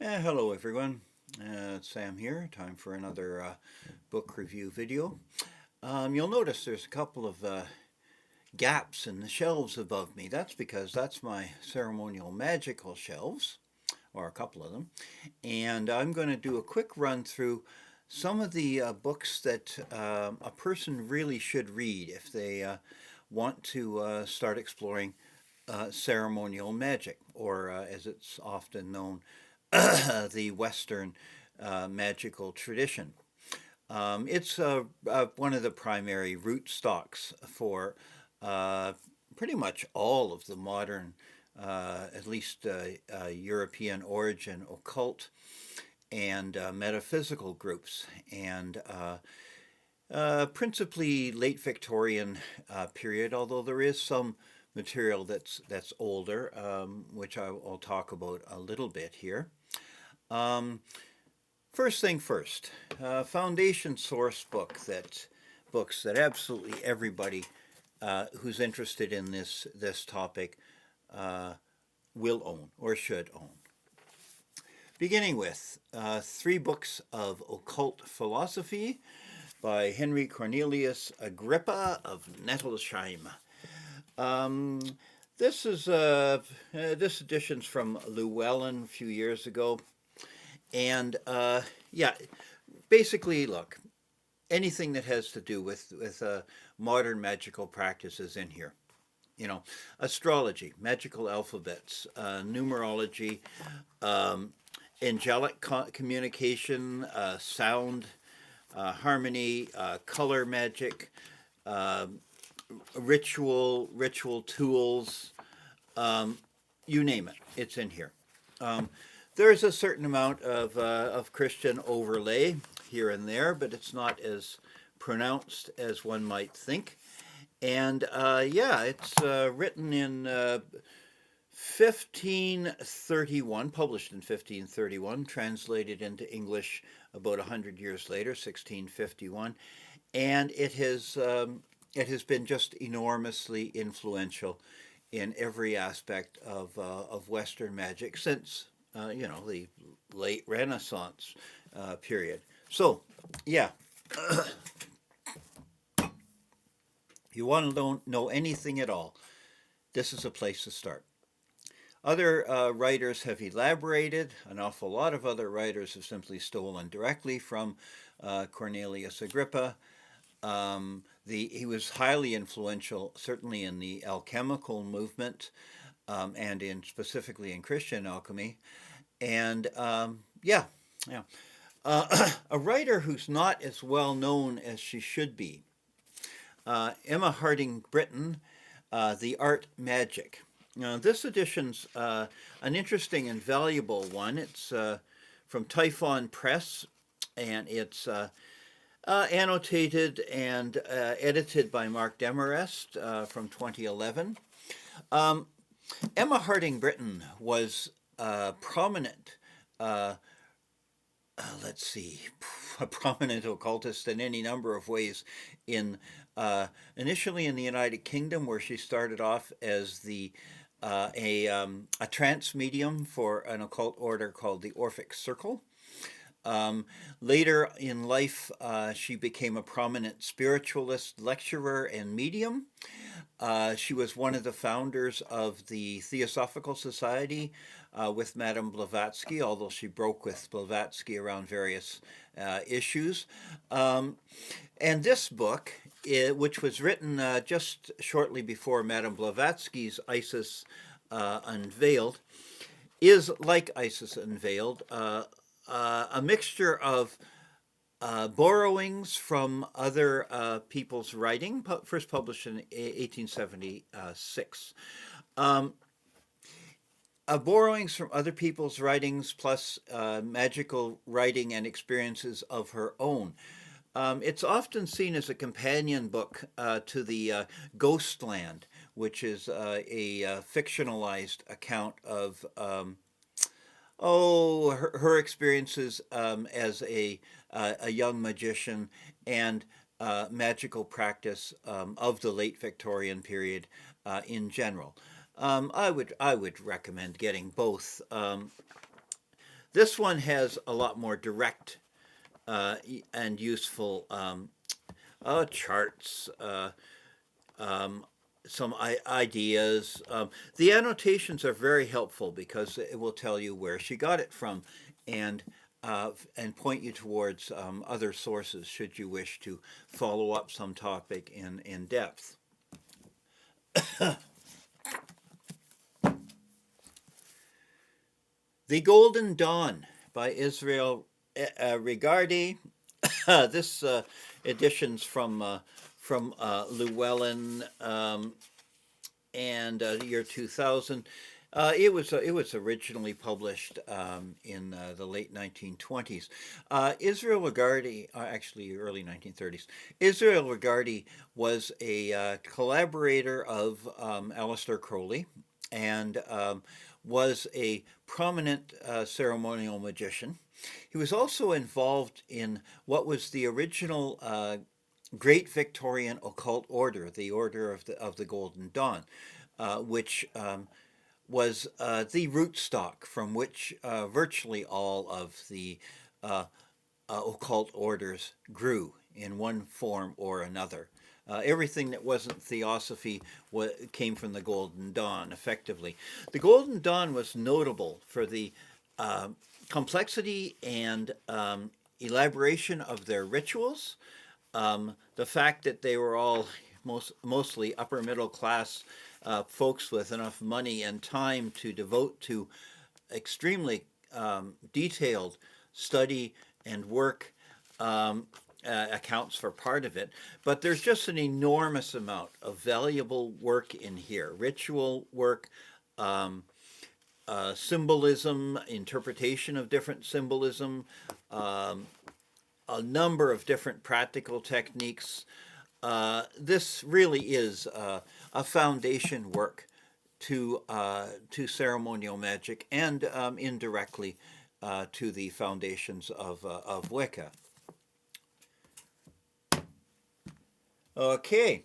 Hello everyone, Sam here. Time for another book review video. You'll notice there's a couple of gaps in the shelves above me. That's because that's my ceremonial magical shelves, or a couple of them. And I'm going to do a quick run through some of the books that a person really should read if they want to start exploring ceremonial magic, or as it's often known, the Western magical tradition. It's one of the primary root stocks for pretty much all of the modern, at least European origin occult and metaphysical groups, and principally late Victorian period, although there is some material that's older, which I'll talk about a little bit here. First thing first, foundation source books that absolutely everybody who's interested in this topic will own or should own. Beginning with 3 books of occult philosophy by Henry Cornelius Agrippa of Nettelsheim. This is this edition's from Llewellyn a few years ago, and yeah, basically, look, anything that has to do with modern magical practices in here. You know, astrology, magical alphabets, numerology, angelic communication, sound, harmony, color magic, ritual tools, you name it, it's in here. There's a certain amount of Christian overlay here and there, but it's not as pronounced as one might think. And yeah, it's written in 1531, published in 1531, translated into English about 100 years later, 1651, and it has been just enormously influential in every aspect of Western magic since you know, the late Renaissance period. So, yeah, you want to know anything at all, this is a place to start. Other writers have elaborated. An awful lot of other writers have simply stolen directly from Cornelius Agrippa. He was highly influential, certainly in the alchemical movement, and specifically in Christian alchemy. And yeah. A writer who's not as well known as she should be, Emma Hardinge Britten, The Art Magic. Now, this edition's an interesting and valuable one. It's from Typhon Press, and it's annotated and edited by Mark Demarest from 2011. Emma Hardinge Britten was prominent, let's see, a prominent occultist in any number of ways. Initially in the United Kingdom, where she started off as a trance medium for an occult order called the Orphic Circle. Later in life, she became a prominent spiritualist lecturer and medium. She was one of the founders of the Theosophical Society with Madame Blavatsky, although she broke with Blavatsky around various issues. And this book, which was written just shortly before Madame Blavatsky's Isis Unveiled, is like Isis Unveiled, a mixture of borrowings from other people's writing, first published in 1876. Borrowings from other people's writings plus magical writing and experiences of her own. It's often seen as a companion book to the Ghostland, which is a fictionalized account of her experiences as a young magician and magical practice of the late Victorian period in general. I would recommend getting both. This one has a lot more direct and useful charts, some ideas. The annotations are very helpful because it will tell you where she got it from, and point you towards other sources should you wish to follow up some topic in depth. The Golden Dawn by Israel REgardie. This edition's from Llewellyn and year 2000. It was originally published in the late 1920s. Israel REgardie, actually early 1930s. Israel REgardie was a collaborator of Aleister Crowley, and was a prominent ceremonial magician. He was also involved in what was the original Great Victorian Occult Order, the Order of the Golden Dawn, which was the rootstock from which virtually all of the occult orders grew in one form or another. Everything that wasn't Theosophy came from the Golden Dawn, effectively. The Golden Dawn was notable for the complexity and elaboration of their rituals, the fact that they were all mostly upper middle class folks with enough money and time to devote to extremely detailed study and work accounts for part of it, but there's just an enormous amount of valuable work in here. Ritual work, symbolism, interpretation of different symbolism, a number of different practical techniques. This really is a foundation work to ceremonial magic and indirectly to the foundations of Wicca. Okay,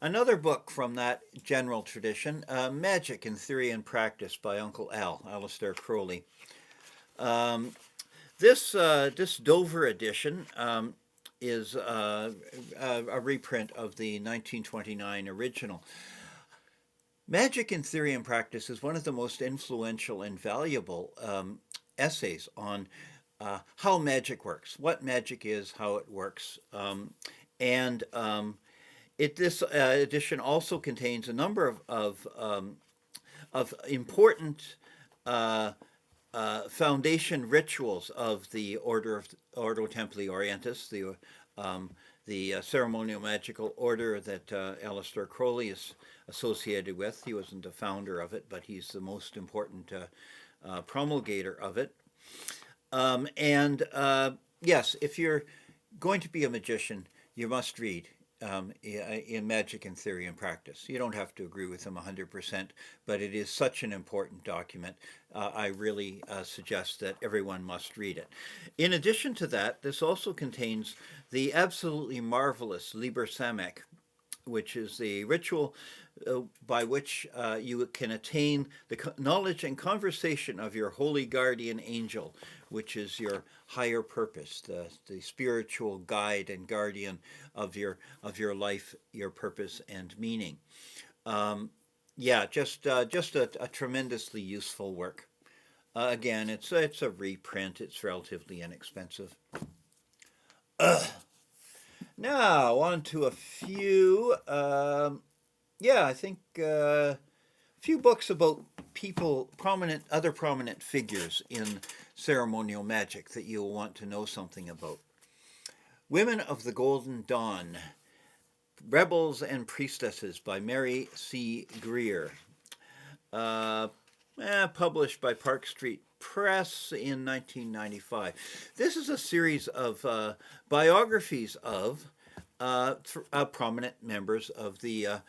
another book from that general tradition, Magick in Theory and Practice by Uncle Al, Aleister Crowley. This Dover edition is a reprint of the 1929 original. Magick in Theory and Practice is one of the most influential and valuable essays on how magic works, what magic is, how it works. This edition also contains a number of important foundation rituals of the Ordo Templi Orientis, the ceremonial magical order that Aleister Crowley is associated with. He wasn't the founder of it, but he's the most important promulgator of it. Yes, if you're going to be a magician, you must read in Magick in Theory and Practice. You don't have to agree with him 100%, but it is such an important document. I really suggest that everyone must read it. In addition to that, this also contains the absolutely marvelous Liber Samek, which is the ritual by which you can attain the knowledge and conversation of your holy guardian angel, which is your higher purpose, the spiritual guide and guardian of your life, your purpose and meaning. Just a tremendously useful work. Again, it's a reprint. It's relatively inexpensive. Now on to a few. I think a few books about other prominent figures in ceremonial magic that you'll want to know something about. Women of the Golden Dawn, Rebels and Priestesses by Mary C. Greer. Published by Park Street Press in 1995. This is a series of biographies of prominent members of the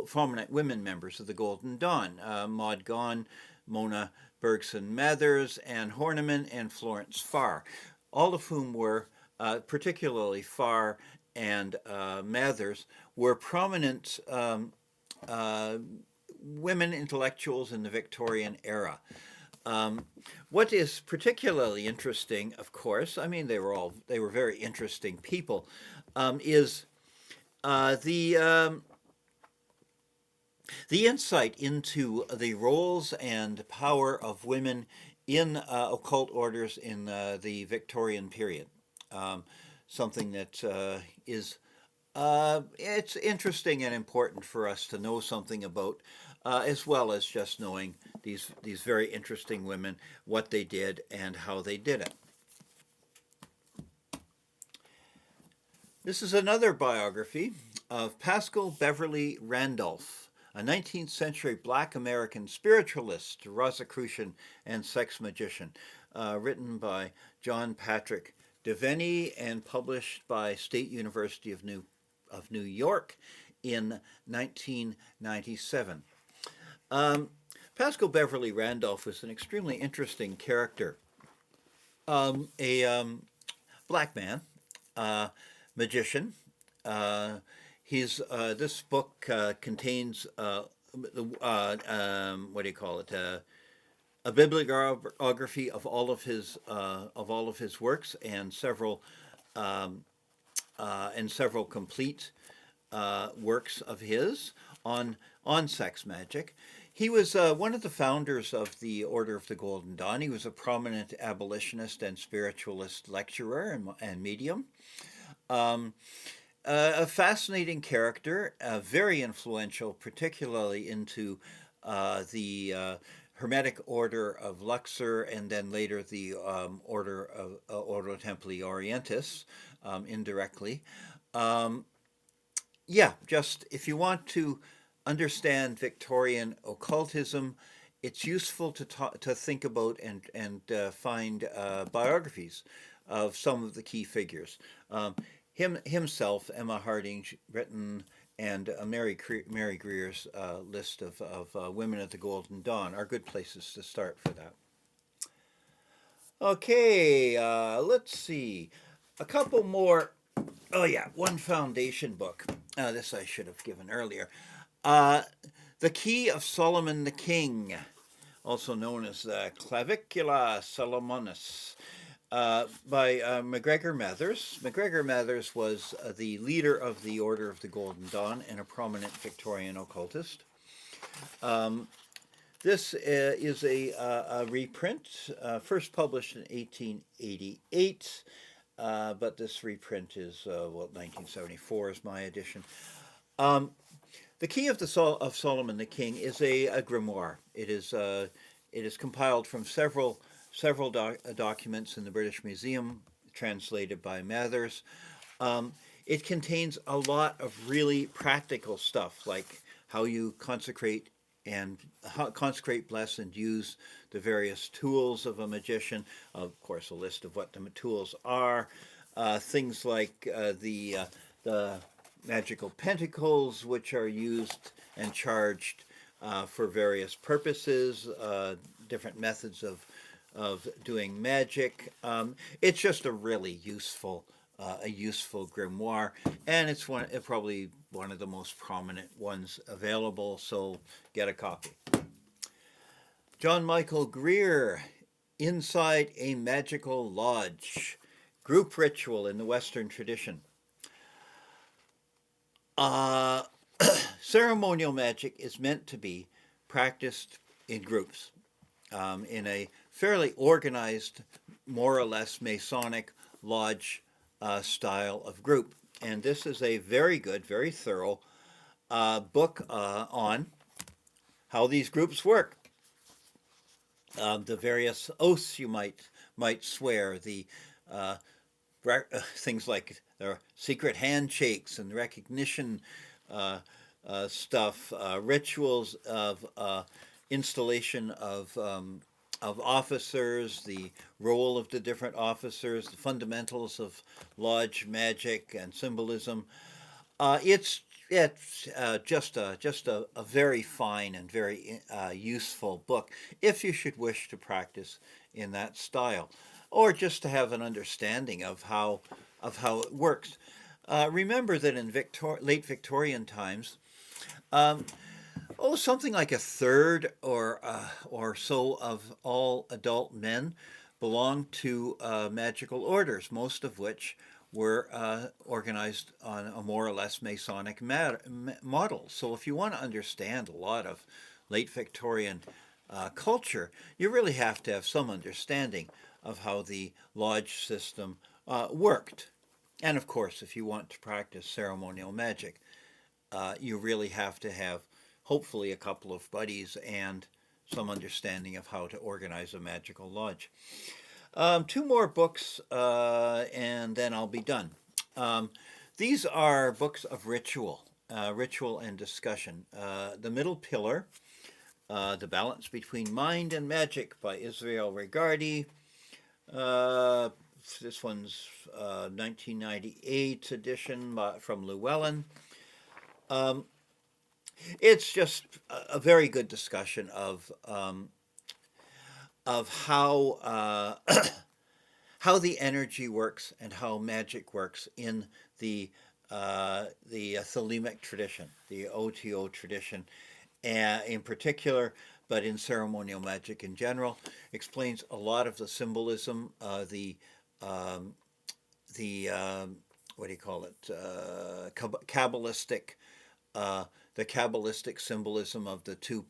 prominent women members of the Golden Dawn, Maud Gonne, Mona Bergson Mathers, Anne Horniman, and Florence Farr, all of whom were, particularly Farr and Mathers, were prominent women intellectuals in the Victorian era. What is particularly interesting, of course, I mean they were very interesting people, is the insight into the roles and power of women in occult orders in the Victorian period. Something that is it's interesting and important for us to know something about, as well as just knowing these very interesting women, what they did and how they did it. This is another biography of Paschal Beverly Randolph, a 19th century black American spiritualist, Rosicrucian, and sex magician, written by John Patrick Deveney and published by State University of New York in 1997. Paschal Beverly Randolph was an extremely interesting character. A black man, magician. This book contains what do you call it? A bibliography of all of his works and several complete works of his on sex magic. He was one of the founders of the Order of the Golden Dawn. He was a prominent abolitionist and spiritualist lecturer and medium. A fascinating character, very influential, particularly into the Hermetic Order of Luxor, and then later the Order Templi Orientis, indirectly. Just if you want to understand Victorian occultism, it's useful to think about and find biographies of some of the key figures. Himself, Emma Hardinge, Britten, and Mary Greer's list of women at the Golden Dawn are good places to start for that. Okay, let's see. A couple more. Oh yeah, one foundation book. This I should have given earlier. The Key of Solomon the King, also known as the Clavicula Solomonis, by MacGregor Mathers. MacGregor Mathers was the leader of the Order of the Golden Dawn and a prominent Victorian occultist. This is a reprint, first published in 1888, but this reprint is, 1974 is my edition. The Key of Solomon the King is a grimoire. It is compiled from several documents in the British Museum, translated by Mathers. It contains a lot of really practical stuff, like how you consecrate, bless, and use the various tools of a magician. Of course, a list of what the tools are. Things like the magical pentacles, which are used and charged for various purposes, different methods of doing magic. It's just a really useful grimoire, and it's probably one of the most prominent ones available, so get a copy. John Michael Greer, Inside a Magical Lodge, Group Ritual in the Western Tradition. Ceremonial magic is meant to be practiced in groups, in a fairly organized, more or less Masonic lodge style of group. And this is a very good, very thorough book on how these groups work. The various oaths you might swear, the things like the secret handshakes and recognition stuff, rituals of installation of officers, the role of the different officers, the fundamentals of lodge magic and symbolism. It's just a very fine and very useful book if you should wish to practice in that style, or just to have an understanding of how it works. Remember that in late Victorian times, Oh, something like a third or so of all adult men belonged to magical orders, most of which were organized on a more or less Masonic model. So if you want to understand a lot of late Victorian culture, you really have to have some understanding of how the lodge system worked. And of course, if you want to practice ceremonial magic, you really have to have hopefully a couple of buddies and some understanding of how to organize a magical lodge. Two more books, and then I'll be done. Um, these are books of ritual and discussion. The Middle Pillar, The Balance Between Mind and Magic by Israel REgardie. Uh, this one's 1998 edition from Llewellyn. Um, it's just a very good discussion of how how the energy works and how magic works in the Thelemic tradition, the OTO tradition, in particular, but in ceremonial magic in general. Explains a lot of the symbolism, um, the what do you call it, Kabbalistic, uh, the Kabbalistic symbolism of the two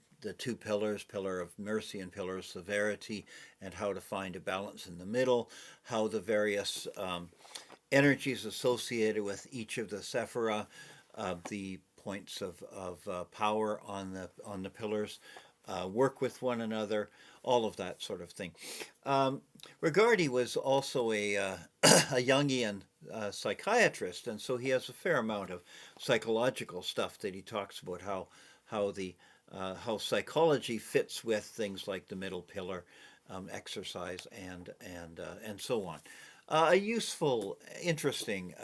pillars, pillar of mercy and pillar of severity, and how to find a balance in the middle, how the various energies associated with each of the sephira, the points of power on the pillars, work with one another, all of that sort of thing. REgardie was also a Jungian psychiatrist, and so he has a fair amount of psychological stuff that he talks about how the how psychology fits with things like the middle pillar, exercise, and so on. A useful, interesting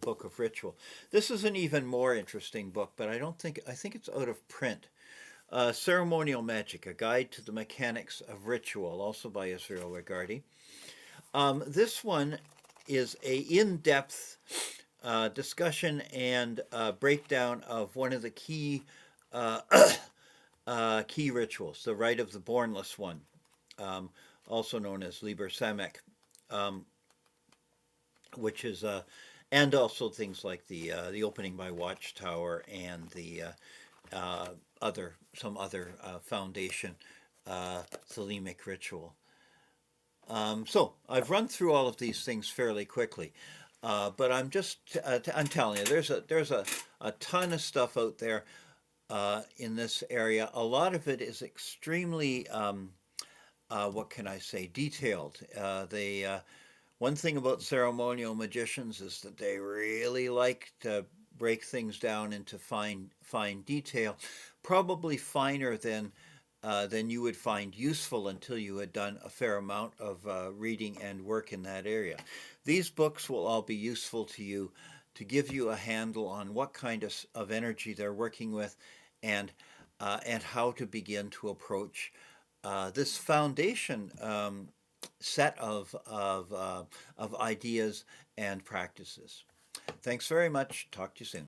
book of ritual. This is an even more interesting book, but I think it's out of print. Ceremonial Magic, A Guide to the Mechanics of Ritual, also by Israel REgardie. This one is a in-depth discussion and breakdown of one of the key key rituals, the Rite of the Bornless One, also known as Liber Samek, um, which is and also things like the opening by Watchtower and the other foundation Thelemic ritual. So I've run through all of these things fairly quickly, but I'm telling you, there's a ton of stuff out there in this area. A lot of it is extremely what can I say, detailed. They One thing about ceremonial magicians is that they really like to break things down into fine detail, probably finer than you would find useful until you had done a fair amount of reading and work in that area. These books will all be useful to you to give you a handle on what kind of energy they're working with, and how to begin to approach this foundation set of ideas and practices. Thanks very much. Talk to you soon.